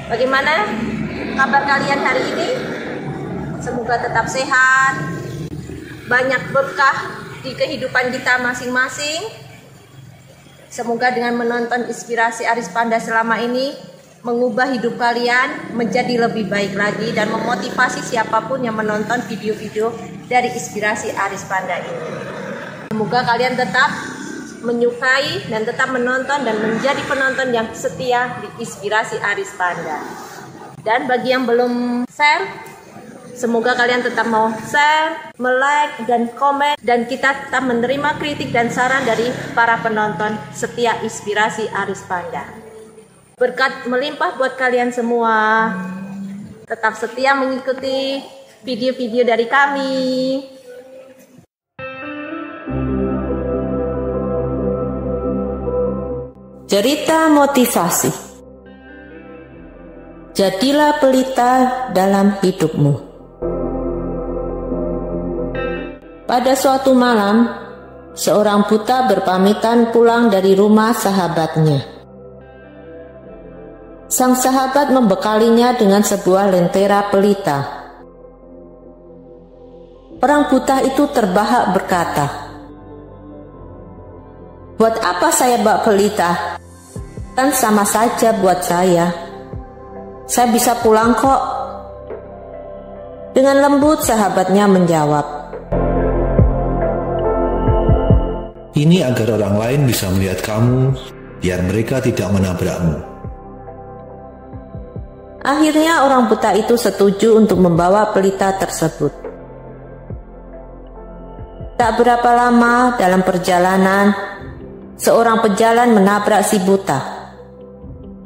Bagaimana kabar kalian hari ini? Semoga tetap sehat, banyak berkah di kehidupan kita masing-masing. Semoga dengan menonton Inspirasi Aris Panda selama ini mengubah hidup kalian menjadi lebih baik lagi dan memotivasi siapapun yang menonton video-video dari Inspirasi Aris Panda ini. Semoga kalian tetap menyukai dan tetap menonton dan menjadi penonton yang setia di Inspirasi Aris Panda. Dan bagi yang belum share, semoga kalian tetap mau share, like, dan komen. Dan kita tetap menerima kritik dan saran dari para penonton setia Inspirasi Aris Panda. Berkat melimpah buat kalian semua. Tetap setia mengikuti video-video dari kami. Cerita motivasi. Jadilah pelita dalam hidupmu. Pada suatu malam, seorang buta berpamitan pulang dari rumah sahabatnya. Sang sahabat membekalinya dengan sebuah lentera pelita. Orang buta itu terbahak berkata, "Buat apa saya bawa pelita? Kan sama saja buat saya. Saya bisa pulang kok." Dengan lembut sahabatnya menjawab, "Ini agar orang lain bisa melihat kamu, biar mereka tidak menabrakmu." Akhirnya orang buta itu setuju untuk membawa pelita tersebut. Tak berapa lama dalam perjalanan, seorang pejalan menabrak si buta.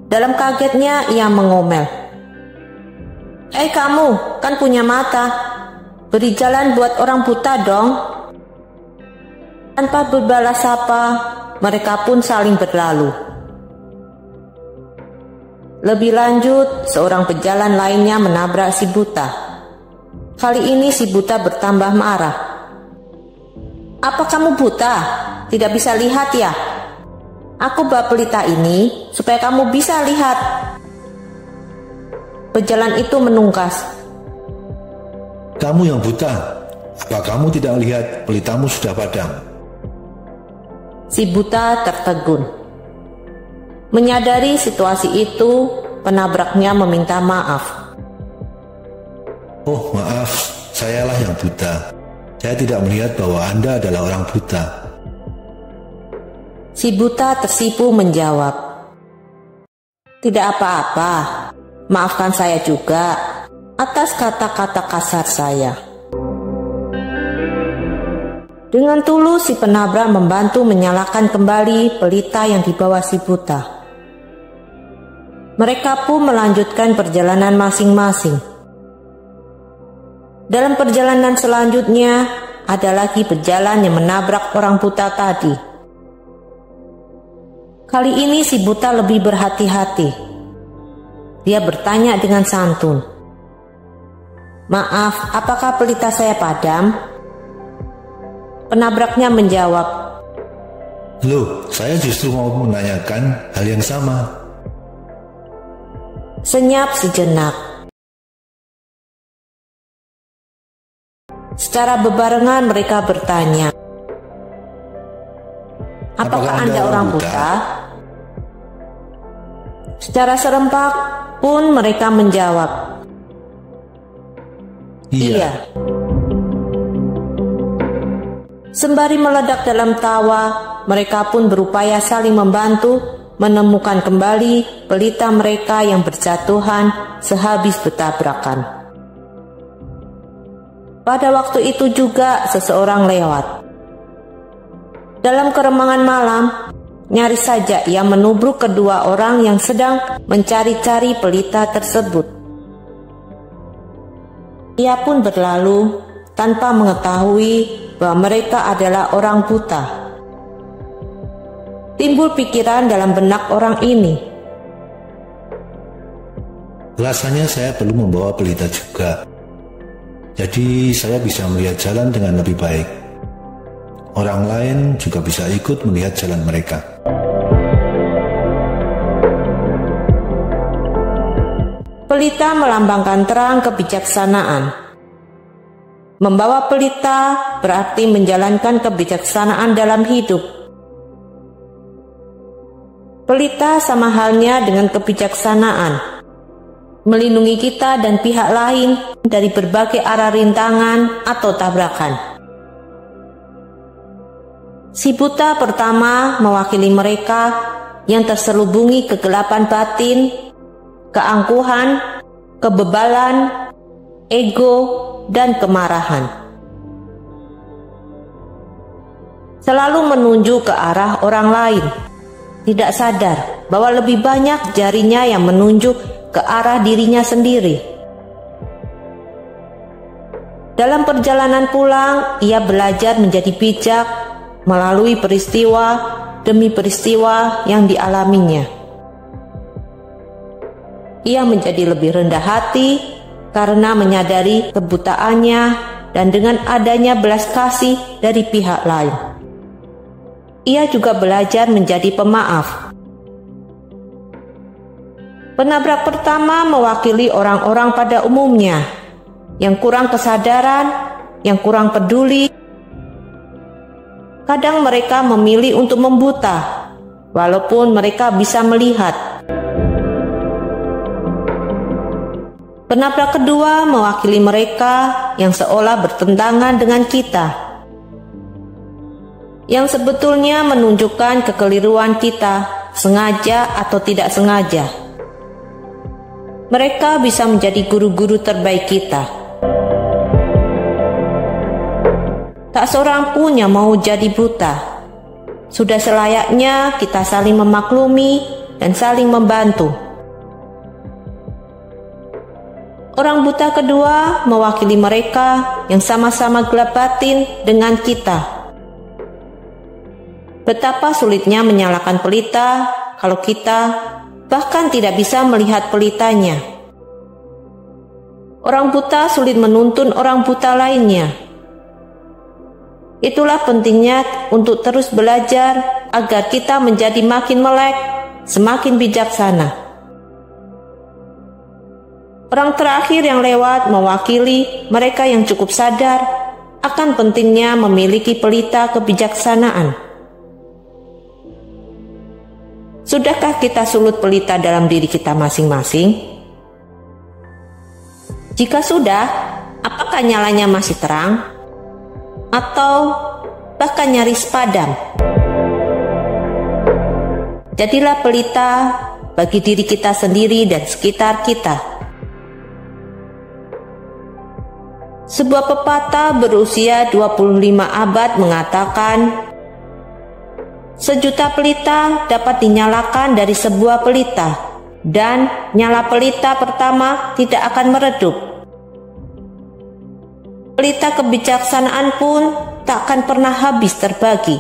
Dalam kagetnya ia mengomel, Kamu, kan punya mata, beri jalan buat orang buta dong." Tanpa berbalas sapa, mereka pun saling berlalu. Lebih lanjut, seorang pejalan lainnya menabrak si buta. Kali ini si buta bertambah marah. "Apa kamu buta? Tidak bisa lihat ya? Aku bawa pelita ini supaya kamu bisa lihat." Pejalan itu menungkas, "Kamu yang buta, apa kamu tidak lihat pelitamu sudah padam?" Si buta tertegun. Menyadari situasi itu, penabraknya meminta maaf. "Oh, maaf, sayalah yang buta. Saya tidak melihat bahwa Anda adalah orang buta." Si buta tersipu menjawab, "Tidak apa-apa, maafkan saya juga atas kata-kata kasar saya." Dengan tulus si penabrak membantu menyalakan kembali pelita yang dibawa si buta. Mereka pun melanjutkan perjalanan masing-masing. Dalam perjalanan selanjutnya, ada lagi pejalan yang menabrak orang buta tadi. Kali ini si buta lebih berhati-hati. Dia bertanya dengan santun, "Maaf, apakah pelita saya padam?" Penabraknya menjawab, "Loh, saya justru mau menanyakan hal yang sama." Senyap sejenak. Secara bebarengan mereka bertanya, "Apakah Anda orang buta?" Secara serempak pun mereka menjawab, "Iya." Sembari meledak dalam tawa, mereka pun berupaya saling membantu menemukan kembali pelita mereka yang berjatuhan sehabis bertabrakan. Pada waktu itu juga seseorang lewat. Dalam keremangan malam, nyaris saja ia menubruk kedua orang yang sedang mencari-cari pelita tersebut. Ia pun berlalu tanpa mengetahui bahwa mereka adalah orang buta. Timbul pikiran dalam benak orang ini, "Rasanya saya perlu membawa pelita juga. Jadi saya bisa melihat jalan dengan lebih baik. Orang lain juga bisa ikut melihat jalan mereka." Pelita melambangkan terang kebijaksanaan. Membawa pelita berarti menjalankan kebijaksanaan dalam hidup. Pelita sama halnya dengan kebijaksanaan, melindungi kita dan pihak lain dari berbagai arah rintangan atau tabrakan. Si buta pertama mewakili mereka yang terselubungi kegelapan batin, keangkuhan, kebebalan, ego, dan kemarahan. Selalu menunjuk ke arah orang lain, tidak sadar bahwa lebih banyak jarinya yang menunjuk ke arah dirinya sendiri. Dalam perjalanan pulang, ia belajar menjadi bijak melalui peristiwa demi peristiwa yang dialaminya. Ia menjadi lebih rendah hati karena menyadari kebutaannya dan dengan adanya belas kasih dari pihak lain. Ia juga belajar menjadi pemaaf. Penabrak pertama mewakili orang-orang pada umumnya yang kurang kesadaran, yang kurang peduli. Kadang mereka memilih untuk membuta, walaupun mereka bisa melihat. Penabrak kedua mewakili mereka yang seolah bertentangan dengan kita, yang sebetulnya menunjukkan kekeliruan kita, sengaja atau tidak sengaja. Mereka bisa menjadi guru-guru terbaik kita. Tak seorang pun yang mau jadi buta. Sudah selayaknya kita saling memaklumi dan saling membantu. Orang buta kedua mewakili mereka yang sama-sama gelap batin dengan kita. Betapa sulitnya menyalakan pelita kalau kita bahkan tidak bisa melihat pelitanya. Orang buta sulit menuntun orang buta lainnya. Itulah pentingnya untuk terus belajar agar kita menjadi makin melek, semakin bijaksana. Orang terakhir yang lewat mewakili mereka yang cukup sadar akan pentingnya memiliki pelita kebijaksanaan. Sudahkah kita sulut pelita dalam diri kita masing-masing? Jika sudah, apakah nyalanya masih terang? Atau bahkan nyaris padam? Jadilah pelita bagi diri kita sendiri dan sekitar kita. Sebuah pepatah berusia 25 abad mengatakan, sejuta pelita dapat dinyalakan dari sebuah pelita, dan nyala pelita pertama tidak akan meredup. Pelita kebijaksanaan pun tak akan pernah habis terbagi.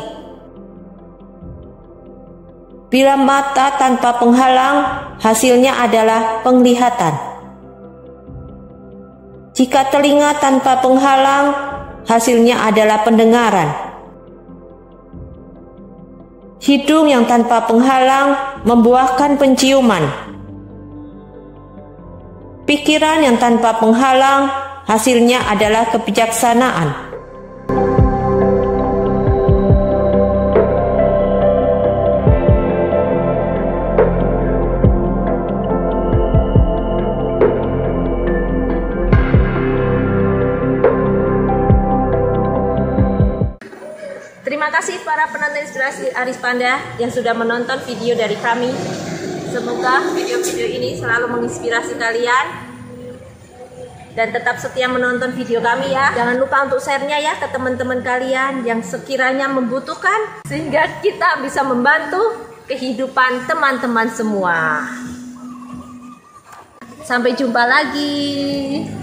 Bila mata tanpa penghalang, hasilnya adalah penglihatan. Jika telinga tanpa penghalang, hasilnya adalah pendengaran. Hidung yang tanpa penghalang membuahkan penciuman. Pikiran yang tanpa penghalang hasilnya adalah kebijaksanaan. Terima kasih para penonton Inspirasi Aris Panda yang sudah menonton video dari kami. Semoga video-video ini selalu menginspirasi kalian. Dan tetap setia menonton video kami ya. Jangan lupa untuk share-nya ya ke teman-teman kalian yang sekiranya membutuhkan, sehingga kita bisa membantu kehidupan teman-teman semua. Sampai jumpa lagi.